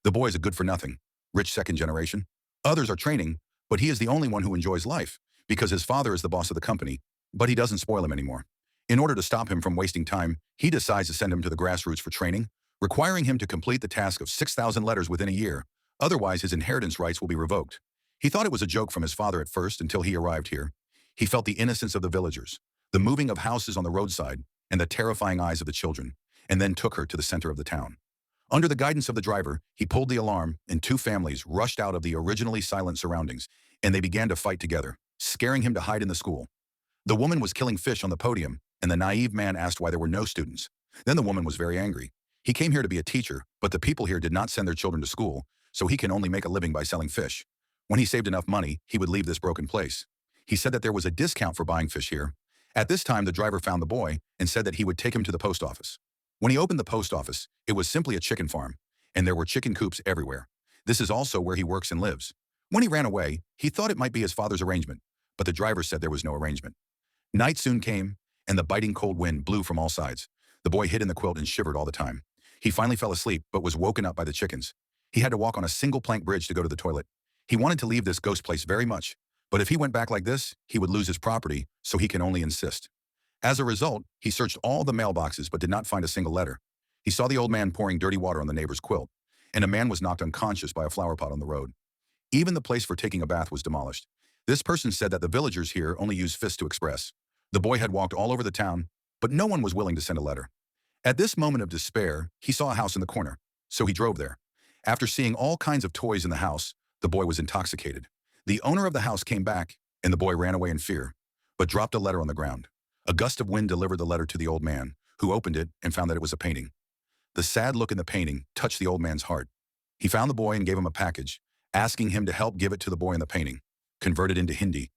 The boy is a good-for-nothing, rich second generation. Others are training, but he is the only one who enjoys life because his father is the boss of the company, but he doesn't spoil him anymore. In order to stop him from wasting time, he decides to send him to the grassroots for training, requiring him to complete the task of 6,000 letters within a year. Otherwise, his inheritance rights will be revoked. He thought it was a joke from his father at first until he arrived here. He felt the innocence of the villagers, the moving of houses on the roadside, and the terrifying eyes of the children, and then took her to the center of the town. Under the guidance of the driver, he pulled the alarm, and two families rushed out of the originally silent surroundings, and they began to fight together, scaring him to hide in the school. The woman was killing fish on the podium, and the naive man asked why there were no students. Then the woman was very angry. He came here to be a teacher, but the people here did not send their children to school, so he can only make a living by selling fish. When he saved enough money, he would leave this broken place. He said that there was a discount for buying fish here. At this time, the driver found the boy and said that he would take him to the post office. When he opened the post office, it was simply a chicken farm, and there were chicken coops everywhere. This is also where he works and lives. When he ran away, he thought it might be his father's arrangement, but the driver said there was no arrangement. Night soon came, and the biting cold wind blew from all sides. The boy hid in the quilt and shivered all the time. He finally fell asleep, but was woken up by the chickens. He had to walk on a single plank bridge to go to the toilet. He wanted to leave this ghost place very much, but if he went back like this, he would lose his property, so he can only insist. As a result, he searched all the mailboxes but did not find a single letter. He saw the old man pouring dirty water on the neighbor's quilt, and a man was knocked unconscious by a flower pot on the road. Even the place for taking a bath was demolished. This person said that the villagers here only use fists to express. The boy had walked all over the town, but no one was willing to send a letter. At this moment of despair, he saw a house in the corner, so he drove there. After seeing all kinds of toys in the house, the boy was intoxicated. The owner of the house came back, and the boy ran away in fear, but dropped a letter on the ground. A gust of wind delivered the letter to the old man, who opened it and found that it was a painting. The sad look in the painting touched the old man's heart. He found the boy and gave him a package, asking him to help give it to the boy in the painting, converted into Hindi.